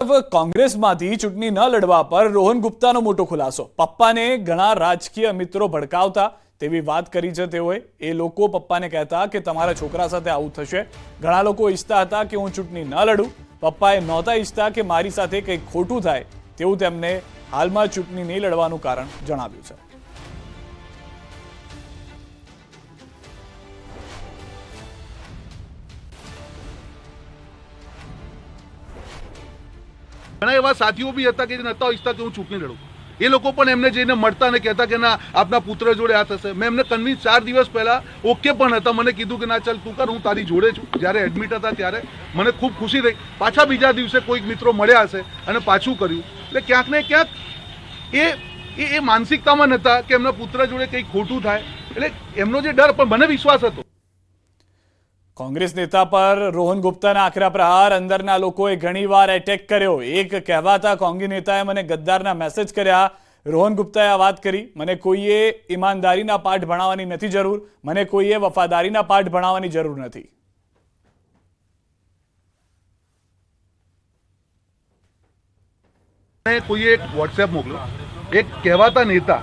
કોંગ્રેસમાંથી ચૂંટણી ન લડવા પર રોહન ગુપ્તાનો મોટો ખુલાસો। પપ્પાને ઘણા રાજકીય મિત્રો ભડકાવતા તેવી વાત કરી છે તેઓએ। એ લોકો પપ્પાને કહેતા કે તમારા છોકરા સાથે આવું થશે। ઘણા લોકો ઈચ્છતા હતા કે હું ચૂંટણી ન લડું। પપ્પાએ નહોતા ઈચ્છતા કે મારી સાથે કંઈક ખોટું થાય તેવું તેમને હાલમાં ચૂંટણી નહીં લડવાનું કારણ જણાવ્યું છે। ઘણા એવા સાથીઓ બી હતા કે નહોતા ઈચ્છતા કે હું ચૂંટણી લડું। એ લોકો પણ એમને જઈને મળતા અને કહેતા કે ના આપના પુત્ર જોડે આ થશે। મેં એમને કન્વિન્સ 4 દિવસ પહેલા ઓકે પણ હતા। મને કીધું કે ના ચાલ તું કર, હું તારી જોડે છું। જ્યારે એડમિટ હતા ત્યારે મને ખૂબ ખુશી થઈ। પાછા બીજા દિવસે કોઈક મિત્રો મળ્યા હશે અને પાછું કર્યું। એટલે ક્યાંક ને ક્યાંક એ માનસિકતામાં નહોતા કે એમના પુત્ર જોડે કંઈક ખોટું થાય। એટલે એમનો જે ડર, પણ મને વિશ્વાસ હતો। કોંગ્રેસ નેતા પર રોહન ગુપ્તાના આકરા પ્રહાર અંદરના લોકોએ ઘણીવાર એટેક કર્યો। એક કહેવાતા કોંગી નેતાએ મને ગદ્દારના મેસેજ કર્યા। રોહન ગુપ્તાએ આ વાત કરી, મને કોઈએ ઈમાનદારીના પાઠ ભણાવવાની નથી જરૂર, મને કોઈએ વફાદારીના પાઠ ભણાવવાની જરૂર નથી। કોઈએ એક વોટ્સએપ મોકલ્યો, એક કહેવાતા નેતા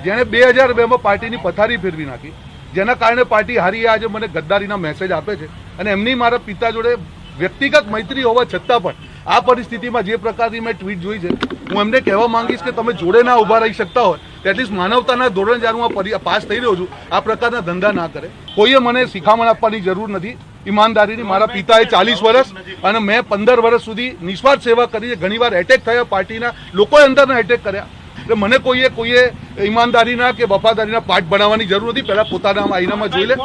જેણે 2002માં પાર્ટીની પથારી ફેરવી નાખી, જેના કારણે પાર્ટી હારી, આજે મને ગદ્દારીના મેસેજ આપે છે। અને એમની મારા પિતા જોડે વ્યક્તિગત મૈત્રી હોવા છતાં પણ આ પરિસ્થિતિમાં જે પ્રકારની મેં ટ્વીટ જોઈ છે, હું એમને કહેવા માંગીશ કે તમે જોડે ના ઊભા રહી શકતા હોય તો એટલીસ્ટ માનવતાના ધોરણે જ્યારે હું પાસ થઈ રહ્યો છું, આ પ્રકારના ધંધા ના કરે। કોઈએ મને શિખામણ આપવાની જરૂર નથી ઈમાનદારીની। મારા પિતાએ 40 વર્ષ અને મેં 15 વર્ષ સુધી નિસ્વાર્થ સેવા કરી છે। ઘણીવાર એટેક થયા, પાર્ટીના લોકોએ અંદરના એટેક કર્યા। એટલે મને કોઈએ ઈમાનદારીના કે વફાદારીના પાઠ બનાવવાની જરૂર નથી। પહેલા પોતાના આઈનામાં જોઈ લે।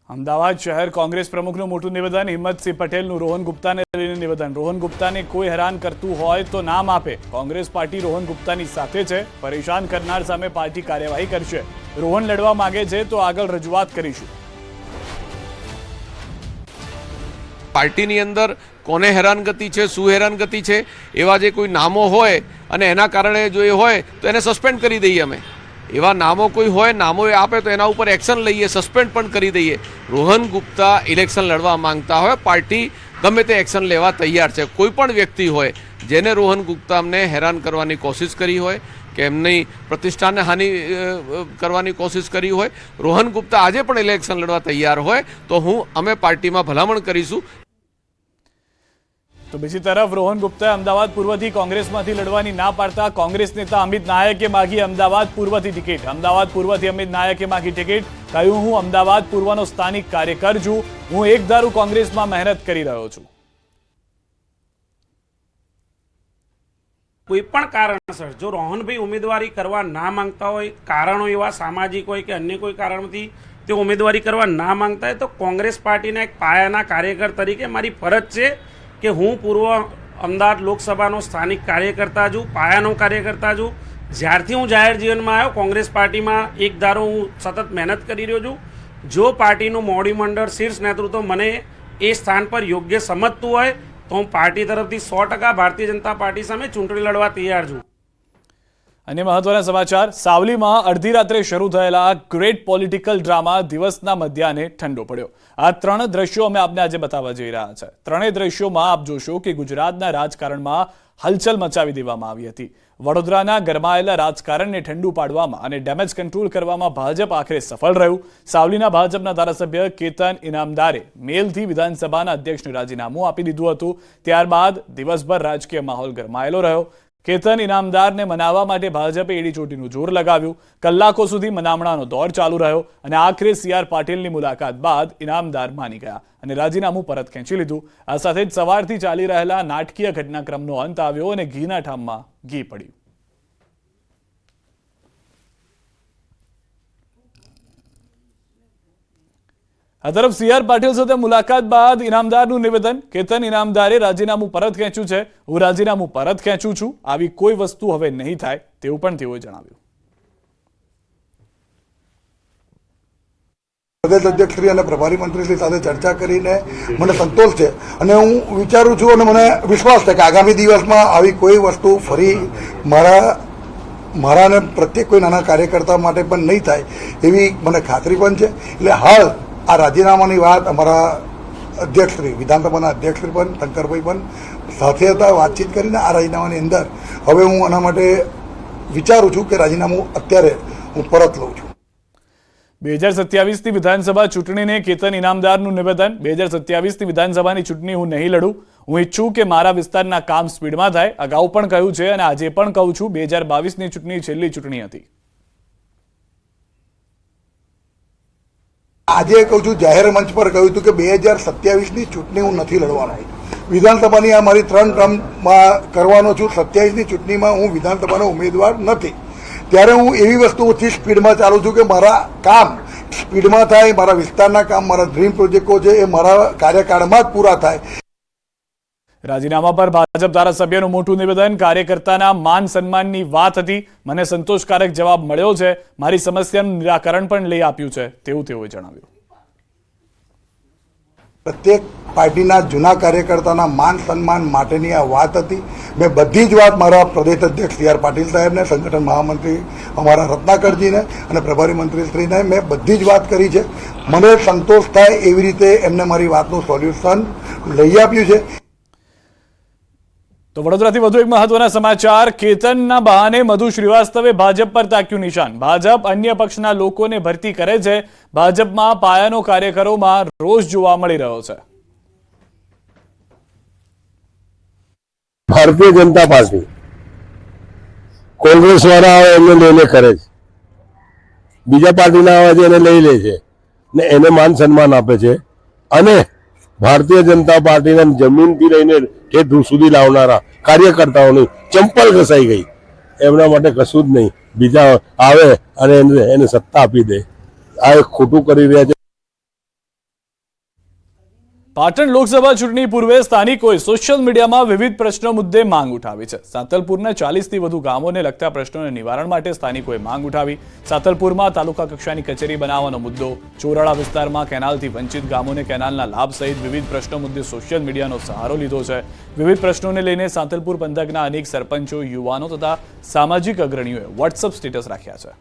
અમદાવાદ શહેર કોંગ્રેસ પ્રમુખનું મોટું નિવેદન। હિંમતસિંહ પટેલનું રોહન ગુપ્તાને લઈને નિવેદન। રોહન ગુપ્તાને કોઈ હેરાન કરતું હોય તો નામ આપે। કોંગ્રેસ પાર્ટી રોહન ગુપ્તાની સાથે છે। પરેશાન કરનાર સામે પાર્ટી કાર્યવાહી કરશે। રોહન લડવા માંગે છે તો આગળ રજૂઆત કરીશું। પાર્ટીની અંદર કોને હેરાનગતિ છે, શું હેરાનગતિ છે, એવા જે કોઈ નામો હોય અને એના કારણે જો એ હોય તો એને સસ્પેન્ડ કરી દઈએ અમે। એવા નામો કોઈ હોય, નામો એ આપે તો એના ઉપર એક્શન લઈએ, સસ્પેન્ડ પણ કરી દઈએ। રોહન ગુપ્તા ઇલેક્શન લડવા માંગતા હોય, પાર્ટી ગમે તે એક્શન લેવા તૈયાર છે। કોઈ પણ વ્યક્તિ હોય જેને રોહન ગુપ્તાને હેરાન કરવાની કોશિશ કરી હોય કે એમની પ્રતિષ્ઠાને હાનિ કરવાની કોશિશ કરી હોય, રોહન ગુપ્તા આજે પણ ઇલેક્શન લડવા તૈયાર હોય તો અમે પાર્ટીમાં ભલામણ કરીશું। તો બીજી તરફ રોહન ગુપ્તાએ અમદાવાદ પૂર્વથી કોંગ્રેસમાંથી લડવાની ના પાડતા કોંગ્રેસ નેતા અમિત નાયકે માગી અમદાવાદ પૂર્વથી ટિકિટ। અમદાવાદ પૂર્વથી અમિત નાયકે માગી ટિકિટ। કહ્યું, હું અમદાવાદ પૂર્વનો સ્થાનિક કાર્યકર છું, હું એક ધારું કોંગ્રેસમાં મહેનત કરી રહ્યો છું। કોઈ પણ કારણસર જો રોહનભાઈ ઉમેદવારી કરવા ના માંગતા હોય, કારણો એવા સામાજિક હોય કે અન્ય કોઈ કારણથી તે ઉમેદવારી કરવા ના માંગતા હોય તો કોંગ્રેસ પાર્ટીના એક પાયાના કાર્યકર તરીકે મારી ફરજ છે કે હું પૂર્વ અમદાવાદ લોકસભાનો સ્થાનિક કાર્યકર્તા છું, પાયાનો કાર્યકર્તા છું। જ્યારથી હું જાહેર જીવનમાં આવ્યો કોંગ્રેસ પાર્ટીમાં એક ધારો હું સતત મહેનત કરી રહ્યો છું। જો પાર્ટીનું મોવડી મંડળ શીર્ષ નેતૃત્વ મને એ સ્થાન પર યોગ્ય સમજતું હોય તો હું પાર્ટી તરફથી 100% ભારતીય જનતા પાર્ટી સામે ચૂંટણી લડવા તૈયાર છું। અન્ય મહત્વના સમાચાર। સાવલીમાં અડધી રાત્રે શરૂ થયેલા ગ્રેટ પોલિટિકલ ડ્રામા દિવસના મધ્યાહને ઠંડો પડ્યો। આ 3 દ્રશ્યો અમે આપને આજે બતાવવા જઈ રહ્યા છે। ત્રણેય દ્રશ્યોમાં આપ જોશો કે ગુજરાતના રાજકારણમાં હલચલ મચાવી દેવામાં આવી હતી। વડોદરાના ગરમાયેલા રાજકારણને ઠંડુ પાડવામાં અને ડેમેજ કંટ્રોલ કરવામાં ભાજપ આખરે સફળ રહ્યું। સાવલીના ભાજપના ધારાસભ્ય કેતન ઇનામદારે મેલથી વિધાનસભાના અધ્યક્ષનું રાજીનામું આપી દીધું હતું। ત્યારબાદ દિવસભર રાજકીય માહોલ ગરમાયેલો રહ્યો। કેતન ઇનામદારને મનાવવા માટે ભાજપે એડીચોટીનું જોર લગાવ્યું। કલાકો સુધી મનામણાનો દોર ચાલુ રહ્યો અને આખરે CR પાટીલની મુલાકાત બાદ ઇનામદાર માની ગયા અને રાજીનામું પરત ખેંચી લીધું। આ સાથે જ સવારથી ચાલી રહેલા નાટકીય ઘટનાક્રમનો અંત આવ્યો અને ઘીના ઠામમાં ઘી પડ્યું। આ તરફ CR પાટીલ સાથે મુલાકાત બાદ ઇનામદારનું નિવેદન। કેતન ઇનામદારે રાજીનામું પરત ખેંચ્યું છે। હું રાજીનામું પરત ખેંચું છું, આવી કોઈ વસ્તુ હવે નહીં થાય તેવું પણ તેઓએ જણાવ્યું। પ્રદેશ અધ્યક્ષશ્રી અને પ્રભારી મંત્રીશ્રી સાથે ચર્ચા કરીને મને સંતોષ છે અને હું વિચારું છું અને મને વિશ્વાસ છે કે આગામી દિવસમાં આવી કોઈ વસ્તુ ફરી મારા અને પ્રત્યેક કોઈ નાના કાર્યકર્તા માટે પણ નહીં થાય એવી મને ખાતરી પણ છે। એટલે હાલ આ રાજીનામાની વાત અમારા અધ્યક્ષશ્રી વિધાનસભાના અધ્યક્ષશ્રી પણ શંકરભાઈ પણ સાથે હતા. વાતચીત કરીને આ રાજીનામાની અંદર હવે હું આના માટે વિચારું છું કે રાજીનામું અત્યારે હું પરત લઉં છું. 2027ની વિધાનસભા ચૂંટણીને કેતન ઇનામદારનું નિવેદન. 2027ની વિધાનસભાની ચૂંટણી હું નહીં લડું. હું ઈચ્છું કે મારા વિસ્તારના કામ સ્પીડમાં થાય. અગાઉ પણ કહ્યું છે અને આજે પણ કહું છું, 2022ની ચૂંટણી છેલ્લી ચૂંટણી હતી. આજે કહું છું, જાહેર મંચ પર કહ્યું હતું કે 2027ની ચૂંટણી હું નથી લડવાનો. વિધાનસભાની આ મારી 3 ટર્મમાં કરવાનો છું. 27ની ચૂંટણીમાં હું વિધાનસભાનો ઉમેદવાર નથી. ત્યારે હું એવી વસ્તુઓથી સ્પીડમાં ચાલું છું કે મારા કામ સ્પીડમાં થાય, મારા વિસ્તારના કામ, મારા ડ્રીમ પ્રોજેક્ટો છે એ મારા કાર્યકાળમાં જ પૂરા થાય. રાજીનામા પર ભાજપ ધારાસભ્યનું મોટું નિવેદન. કાર્યકર્તાના માન સન્માનની વાત હતી. મને સંતોષકારક જવાબ મળ્યો છે. મારી સમસ્યાનું નિરાકરણ પણ લઈ આપ્યું છે તેવું તેઓએ જણાવ્યું. પ્રત્યેક પાર્ટીના જૂના કાર્યકર્તાના માન સન્માન માટેની આ વાત હતી. મેં બધી જ વાત મારા પ્રદેશ અધ્યક્ષ સી આર પાટીલ સાહેબને, સંગઠન મહામંત્રી અમારા રત્નાકરજીને અને પ્રભારી મંત્રીશ્રીને મેં બધી જ વાત કરી છે. મને સંતોષ થાય એવી રીતે એમને મારી વાતનું સોલ્યુશન લઈ આપ્યું છે. તો વડોદરાથી વધુ એક મહત્વના સમાચાર. કેતનના બહાને મધુ શ્રીવાસ્તવે ભાજપ પર તાક્યું નિશાન. ભાજપ અન્ય પક્ષના લોકોને ભરતી કરે છે. ભાજપમાં પાયાનો કાર્યકરોમાં રોષ જોવા મળી રહ્યો છે. ભારતીય જનતા પાર્ટી કોંગ્રેસ વાળા આવે એમને લઈને કરે છે, બીજા પાર્ટીના આવે છે એને લઈ લે છે ને એને માન સન્માન આપે છે. અને ભારતીય જનતા પાર્ટીના જમીનથી લઈને ઠેઠ સુધી લાવનારા કાર્યકર્તાઓની ચંપલ ઘસાઈ ગઈ. એમના માટે કશું જ નહીં. બીજા આવે અને એને સત્તા આપી દે. આ એક ખોટું કરી રહ્યા છે. પાટણ લોકસભા ચૂંટણી પૂર્વે સ્થાનિકોએ સોશિયલ મીડિયામાં વિવિધ પ્રશ્નો મુદ્દે માંગ ઉઠાવી છે. સાંતલપુરના 40થી વધુ ગામોને લગતા પ્રશ્નોને નિવારણ માટે સ્થાનિકોએ માંગ ઉઠાવી. સાંતલપુરમાં તાલુકા કક્ષાની કચેરી બનાવવાનો મુદ્દો, ચોરાળા વિસ્તારમાં કેનાલથી વંચિત ગામોને કેનાલના લાભ સહિત વિવિધ પ્રશ્નો મુદ્દે સોશિયલ મીડિયાનો સહારો લીધો છે. વિવિધ પ્રશ્નોને લઈને સાંતલપુર પંથકના અનેક સરપંચો, યુવાનો તથા સામાજિક અગ્રણીઓએ વોટ્સઅપ સ્ટેટસ રાખ્યા છે.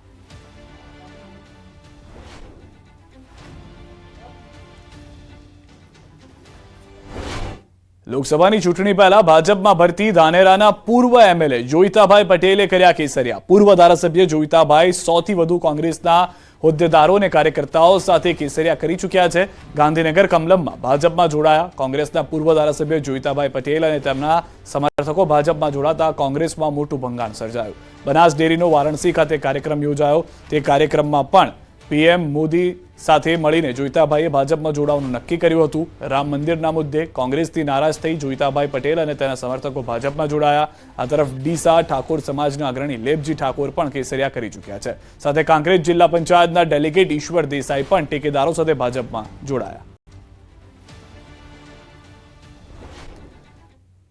લોકસભાની ચૂંટણી પહેલા ભાજપમાં ભરતી. ધાનેરાના પૂર્વ એમએલએ જોઈતાભાઈ પટેલે કર્યા કેસરિયા. પૂર્વ ધારાસભ્ય જોઈતાભાઈ 100થી વધુ કોંગ્રેસના હોદ્દેદારો અને કાર્યકર્તાઓ સાથે કેસરિયા કરી ચૂક્યા છે. ગાંધીનગર કમલમમાં ભાજપમાં જોડાયા. કોંગ્રેસના પૂર્વ ધારાસભ્ય જોઈતાભાઈ પટેલ અને તેમના સમર્થકો ભાજપમાં જોડાતા કોંગ્રેસમાં મોટું ભંગાણ સર્જાયું. બનાસ ડેરીનો વારાણસી ખાતે કાર્યક્રમ યોજાયો. તે કાર્યક્રમમાં પણ પીએમ મોદી સાથે મળીને જોઈતાભાઈએ ભાજપમાં જોડાવાનું નક્કી કર્યું હતું. રામ મંદિરના મુદ્દે કોંગ્રેસથી નારાજ થઈ જોઈતાભાઈ પટેલ અને તેના સમર્થકો ભાજપમાં જોડાયા. આ તરફ ડીસા ઠાકોર સમાજના અગ્રણી લેપજી ઠાકોર પણ કેસરિયા કરી ચૂક્યા છે. સાથે કાંકરેજ જિલ્લા પંચાયતના ડેલિગેટ ઈશ્વર દેસાઈ પણ ટેકેદારો સાથે ભાજપમાં જોડાયા.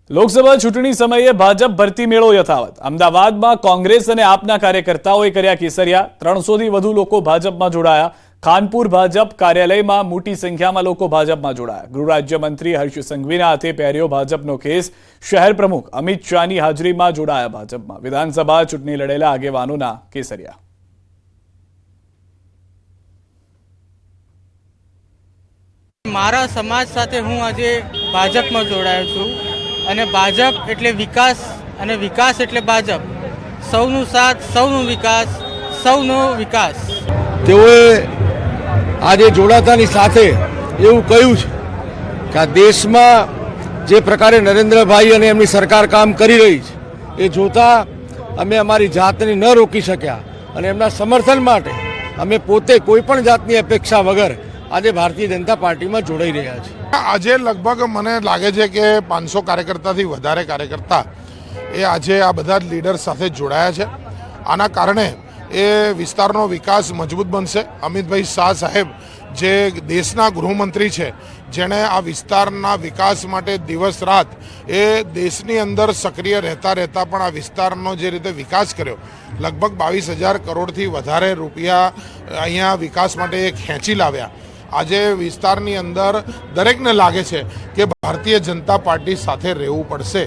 લોકસભા ચૂંટણી સમયે ભાજપ ભરતી મેળો યથાવત. અમદાવાદમાં કોંગ્રેસ અને આપના કાર્યકર્તાઓએ કર્યા કેસરિયા. 300થી વધુ લોકો ભાજપમાં જોડાયા. ખાનપુર ભાજપ કાર્યાલયમાં મોટી સંખ્યામાં લોકો ભાજપમાં જોડાયા. ગૃહ રાજ્યમંત્રી હર્ષ સંઘવીના હાથે પહેર્યો ભાજપનો કેસ. શહેર પ્રમુખ અમિત શાહની હાજરીમાં જોડાયા ભાજપમાં. વિધાનસભા ચૂંટણી લડેલા આગેવાનોના કેસરિયા. મારા સમાજ સાથે હું આજે ભાજપમાં જોડાયો છું અને ભાજપ એટલે વિકાસ અને વિકાસ એટલે ભાજપ. સૌનું સાથ, સૌનું વિકાસ, સૌનો વિકાસ. તેઓએ આજે જોડાતાની સાથે એવું કહ્યું છે કે આ દેશમાં જે પ્રકારે નરેન્દ્રભાઈ અને એમની સરકાર કામ કરી રહી છે એ જોતાં અમે અમારી જાતને ન રોકી શક્યા અને એમના સમર્થન માટે અમે પોતે કોઈ પણ જાતની અપેક્ષા વગર આજે ભારતીય જનતા પાર્ટીમાં જોડાઈ રહ્યા છે. આજે લગભગ મને લાગે છે કે 500 કાર્યકર્તાથી વધારે કાર્યકર્તા એ આજે આ બધા જ લીડર્સ સાથે જોડાયા છે. આના કારણે એ વિસ્તારનો વિકાસ મજબૂત બનશે. અમિતભાઈ શાહ સાહેબ જે દેશના ગૃહમંત્રી છે, જેણે આ વિસ્તારના વિકાસ માટે દિવસ રાત એ દેશની અંદર સક્રિય રહેતા પણ આ વિસ્તારનો જે રીતે વિકાસ કર્યો, લગભગ 22,000 કરોડથી વધારે રૂપિયા અહીંયા વિકાસ માટે એ ખેંચી લાવ્યા. આજે વિસ્તારની અંદર દરેકને લાગે છે કે ભારતીય જનતા પાર્ટી સાથે રહેવું પડશે.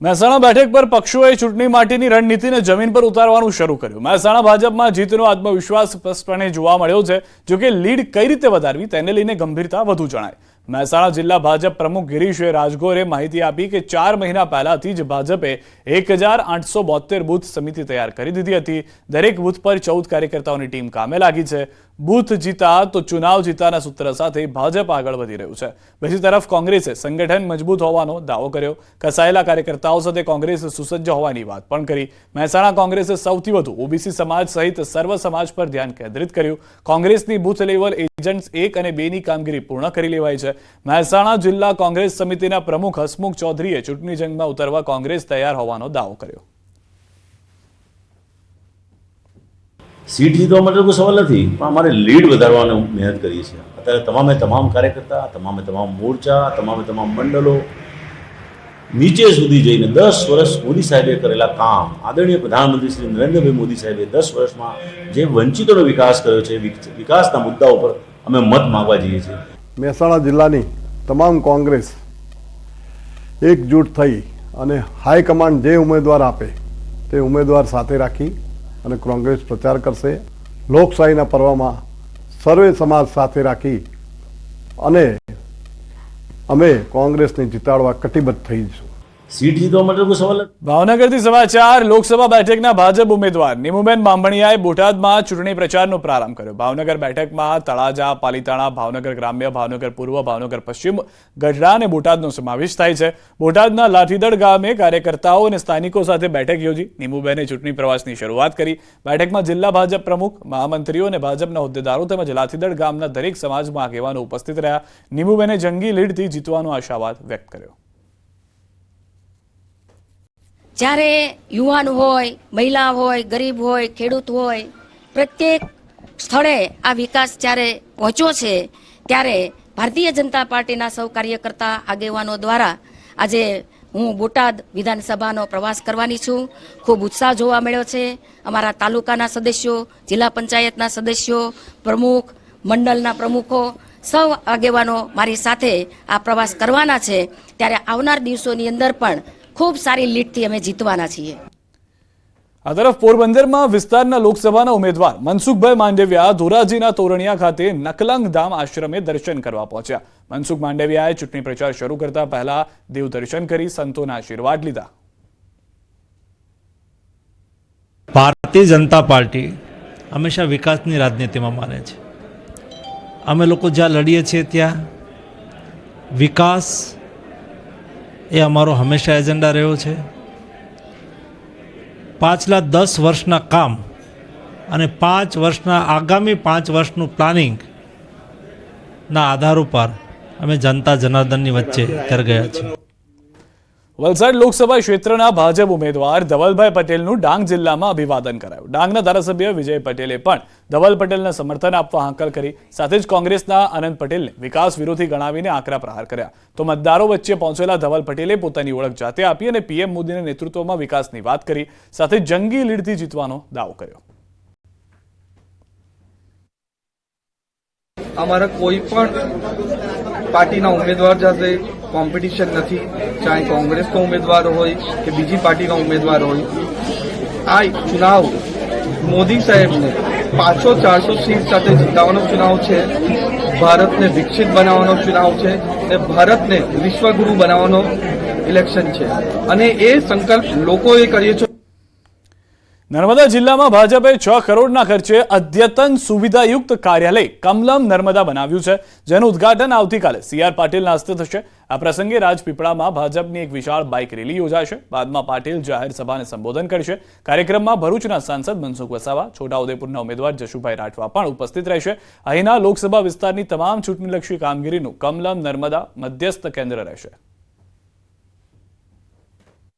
મહેસાણા બેઠક પર પક્ષોએ ચૂંટણી માટેની રણનીતિને જમીન પર ઉતારવાનું શરૂ કર્યું. મહેસાણા ભાજપમાં જીતનો આત્મવિશ્વાસ સ્પષ્ટપણે જોવા મળ્યો છે. જોકે લીડ કઈ રીતે વધારવી તેને લઈને ગંભીરતા વધુ જણાય. મહેસાણા જિલ્લા ભાજપ પ્રમુખ ગિરીશ રાજગોરે માહિતી આપી કે 4 મહિના પહેલાથી જ ભાજપે 1872 બૂથ સમિતિ તૈયાર કરી દીધી હતી. દરેક બૂથ પર 14 કાર્યકર્તાઓની ટીમ કામે લાગી છે. બૂથ જીતા તો ચુનાવ જીતાના સૂત્ર સાથે ભાજપ આગળ વધી રહ્યું છે. બીજી તરફ કોંગ્રેસે સંગઠન મજબૂત હોવાનો દાવો કર્યો. કસાયેલા કાર્યકર્તાઓ સાથે કોંગ્રેસ સુસજ્જ હોવાની વાત પણ કરી. મહેસાણા કોંગ્રેસે સૌથી વધુ ઓબીસી સમાજ સહિત સર્વ સમાજ પર ધ્યાન કેન્દ્રિત કર્યું. કોંગ્રેસની બૂથ લેવલ એજન્ટ્સ 1 અને 2 ની કામગીરી પૂર્ણ કરી લેવાઈ છે. મહેસાણા જિલ્લા કોંગ્રેસ સમિતિના પ્રમુખ હસમુખ ચૌધરીએ ચૂંટણી જંગમાં ઉતરવા કોંગ્રેસ તૈયાર હોવાનો દાવો કર્યો. સીટ જીતવા માટે કોઈ સવાલ નથી, પણ અમારે લીડ વધારવાની મહેનત કરીએ છીએ. અત્યારે તમામ કાર્યકર્તા, તમામ મોરચા, તમામ મંડળો નીચે સુધી જઈને 10 વર્ષ મોદી સાહેબે કરેલા કામ, આદરણીય પ્રધાનમંત્રી શ્રી નરેન્દ્રભાઈ મોદી સાહેબે 10 વર્ષમાં જે વંચિતોનો વિકાસ કર્યો છે, વિકાસના મુદ્દાઓ પર અમે મત માંગવા જઈએ છીએ. મહેસાણા જિલ્લાની તમામ કોંગ્રેસ એકજૂટ થઈ અને હાઈકમાન્ડ જે ઉમેદવાર આપે તે ઉમેદવાર સાથે રાખી અને કોંગ્રેસ પ્રચાર કરશે. લોકશાહીના પર્વમાં સર્વે સમાજ સાથે રાખી અને અમે કોંગ્રેસને જીતાડવા કટિબદ્ધ થઈશું. સીટ જીતવા માટે કોઈ સવાલ નથી. ભાવનગરથી સમાચાર. લોકસભા બેઠકના ભાજપ ઉમેદવાર નીમુબેન બાંભણિયાએ બોટાદમાં ચૂંટણી પ્રચારનો પ્રારંભ કર્યો. ભાવનગર બેઠકમાં તળાજા, પાલીતાણા, ભાવનગર ગ્રામ્ય, ભાવનગર પૂર્વ, ભાવનગર પશ્ચિમ, ગઢડા અને બોટાદનો સમાવેશ થાય છે. બોટાદના લાઠીદળ ગામે કાર્યકર્તાઓ અને સ્થાનિકો સાથે બેઠક યોજી નીમુબેને ચૂંટણી પ્રવાસની શરૂઆત કરી. બેઠકમાં જિલ્લા ભાજપ પ્રમુખ, મહામંત્રીઓ અને ભાજપના હોદ્દેદારો તેમજ લાઠીદળ ગામના દરેક સમાજમાં આગેવાનો ઉપસ્થિત રહ્યા. નીમુબેને જંગી લીડથી જીતવાનો આશાવાદ વ્યક્ત કર્યો. જ્યારે યુવાન હોય, મહિલા હોય, ગરીબ હોય, ખેડૂત હોય, પ્રત્યેક સ્થળે આ વિકાસ જ્યારે પહોંચ્યો છે ત્યારે ભારતીય જનતા પાર્ટીના સૌ કાર્યકર્તા આગેવાનો દ્વારા આજે હું બોટાદ વિધાનસભાનો પ્રવાસ કરવાની છું. ખૂબ ઉત્સાહ જોવા મળ્યો છે. અમારા તાલુકાના સદસ્યો, જિલ્લા પંચાયતના સદસ્યો, પ્રમુખ, મંડળના પ્રમુખો સૌ આગેવાનો મારી સાથે આ પ્રવાસ કરવાના છે. ત્યારે આવનાર દિવસોની અંદર પણ ખૂબ સારી લીડથી અમે જીતવાના છીએ. આ તરફ પોરબંદરમાં વિસ્તારના લોકસભાના ઉમેદવાર મનસુખભાઈ માંડવિયા ધોરાજીના તોરણિયા ખાતે નકલંગ ધામ આશ્રમે દર્શન કરવા પહોંચ્યા. મનસુખ માંડવિયાએ ચૂંટણી પ્રચાર શરૂ કરતા પહેલા દેવ દર્શન કરી સંતોના આશીર્વાદ લીધા. ભારતીય જનતા પાર્ટી હંમેશા વિકાસની રાજનીતિમાં માને છે. અમે લોકો જ્યાં લડીએ છીએ ત્યાં વિકાસ એ અમારો હંમેશા એજન્ડા રહ્યો છે. પાછલા 10 વર્ષના કામ અને 5 વર્ષના આગામી 5 વર્ષનું પ્લાનિંગના આધાર ઉપર અમે જનતા જનાર્દનની વચ્ચે તર ગયા છીએ. વલસાડ લોકસભા ક્ષેત્રના ભાજપ ઉમેદવાર ધવલભાઈ પટેલનું ડાંગ જિલ્લામાં અભિવાદન કરાયું. ડાંગના ધારાસભ્ય વિજય પટેલે પણ ધવલ પટેલને સમર્થન આપવા હાંકલ કરી. સાથે જ કોંગ્રેસના આનંદ પટેલને વિકાસ વિરોધી ગણાવીને આકરા પ્રહાર કર્યા. તો મતદારો વચ્ચે પહોંચેલા ધવલ પટેલે પોતાની ઓળખ જાતે આપી અને પીએમ મોદીના નેતૃત્વમાં વિકાસની વાત કરી. સાથે જંગી લીડથી જીતવાનો દાવો કર્યો. અમારા કોઈ પણ પાર્ટીના ઉમેદવાર સાથે કોમ્પિટિશન નથી, ચાહે કોંગ્રેસનો ઉમેદવાર હોય કે બીજી પાર્ટીનો ઉમેદવાર હોય. આ ચુનાવ મોદી સાહેબને 500-400 સીટ સાથે જીતાવાનો ચુનાવ છે. ભારતને વિકસિત બનાવવાનો ચુનાવ છે અને ભારતને વિશ્વગુરુ બનાવવાનો ઇલેક્શન છે અને એ સંકલ્પ લોકોએ કર્યો છે. નર્મદા જિલ્લામાં ભાજપે 6 કરોડના ખર્ચે અદ્યતન સુવિધાયુક્ત કાર્યાલય કમલમ નર્મદા બનાવ્યું છે, જેનું ઉદ્ઘાટન આવતીકાલે CR પાટીલના હસ્તે થશે. આ પ્રસંગે રાજપીપળામાં ભાજપની એક વિશાળ બાઇક રેલી યોજાશે. બાદમાં પાટીલ જાહેર સભાને સંબોધન કરશે. કાર્યક્રમમાં ભરૂચના સાંસદ મનસુખ વસાવા, છોટાઉદેપુરના ઉમેદવાર જશુભાઈ રાઠવા પણ ઉપસ્થિત રહેશે. અહીંના લોકસભા વિસ્તારની તમામ ચૂંટણીલક્ષી કામગીરીનું કમલમ નર્મદા મધ્યસ્થ કેન્દ્ર રહેશે.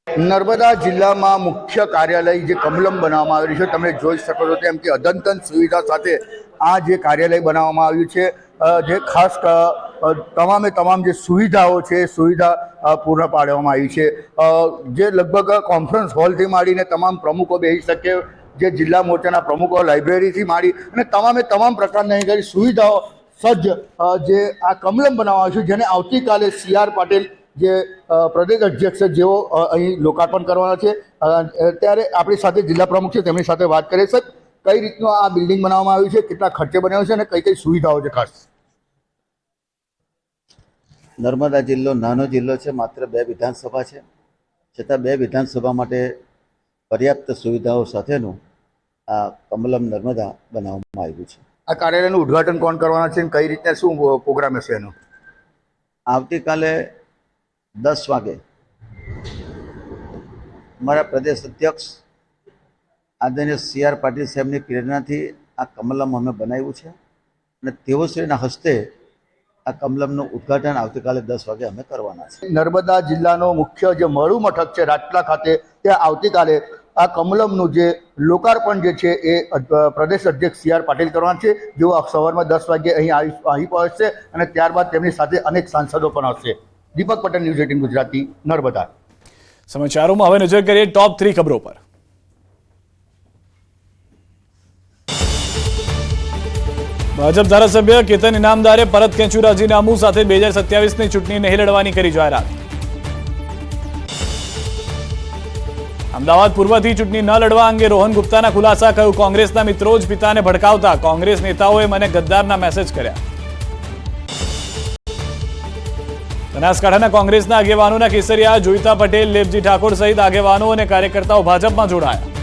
નર્મદા જિલ્લામાં મુખ્ય કાર્યાલય જે કમલમ બનાવવામાં આવેલું છે, તમે જોઈ શકો છો તેમ કે અદ્યતન સુવિધા સાથે આ જે કાર્યાલય બનાવવામાં આવ્યું છે, જે ખાસ તમામ જે સુવિધાઓ છે સુવિધા પૂર્ણ પાડવામાં આવી છે. જે લગભગ કોન્ફરન્સ હોલથી માંડીને તમામ પ્રમુખો બેસી શકે, જે જિલ્લા મોરચાના પ્રમુખો, લાઇબ્રેરીથી માંડી અને તમામ પ્રકારની સુવિધાઓ સજ્જ જે આ કમલમ બનાવવામાં આવ્યું છે, જેને આવતીકાલે CR પાટીલ જે પ્રદેશ અધ્યક્ષ છે જેઓ અહીં લોકાર્પણ કરવાના છે ત્યારે આપણી સાથે જિલ્લા પ્રમુખ છે તેમની સાથે વાત કરીએ. સર, કઈ રીતનું આ બિલ્ડિંગ બનાવવામાં આવ્યું છે, કેટલા ખર્ચે બનાવ્યું છે અને કઈ કઈ સુવિધાઓ છે ખાસ? નર્મદા જિલ્લો નાનો જિલ્લો છે, માત્ર 2 વિધાનસભા છે, છતાં 2 વિધાનસભા માટે પર્યાપ્ત સુવિધાઓ સાથેનું આ કમલમ નર્મદા બનાવવામાં આવ્યું છે. આ કાર્યાલયનું ઉદ્ઘાટન કોણ કરવાના છે અને કઈ રીતે શું પ્રોગ્રામ હશે એનો? આવતીકાલે 10 વાગે મારા પ્રદેશ અધ્યક્ષ આદરણીય CR પાટીલ સાહેબની પ્રેરણાથી આ કમલમ અમે બનાવ્યું છે અને તેઓશ્રીના હસ્તે આ કમલમનું ઉદ્ઘાટન આવતીકાલે 10 વાગે અમે કરવાના છે. નર્મદા જિલ્લાનો મુખ્ય જે મળુ મથક છે રાજપીપળા ખાતે, ત્યાં આવતીકાલે આ કમલમનું જે લોકાર્પણ જે છે એ પ્રદેશ અધ્યક્ષ CR પાટીલ કરવાના છે, જેઓ સવારમાં 10 વાગે અહીં પહોંચશે અને ત્યારબાદ તેમની સાથે અનેક સાંસદો પણ હશે. દીપક પટેલ, ન્યૂઝ 18 ગુજરાતી, નર્મદા. સમાચારોમાં હવે નજર કરીએ ટોપ 3 ખબરો પર. ભાજપ ધારાસભ્ય કેતન ઇનામદારે પરત ખેંચ્યું રાજીનામું, સાથે 2027ની ચૂંટણી નહીં લડવાની કરી જાહેરાત. અમદાવાદ પૂર્વથી ચૂંટણી ન લડવા અંગે રોહન ગુપ્તાના ખુલાસા, કહ્યું કોંગ્રેસના મિત્રો જ પિતાને ભડકાવતા કોંગ્રેસ નેતાઓએ મને ગદ્દારના મેસેજ કર્યા. બનાસકાંઠાના કોંગ્રેસના આગેવાનોના કેસરિયા, જોઈતા પટેલ, લેપજી ઠાકોર સહિત આગેવાનો અને કાર્યકર્તાઓ ભાજપમાં જોડાયા.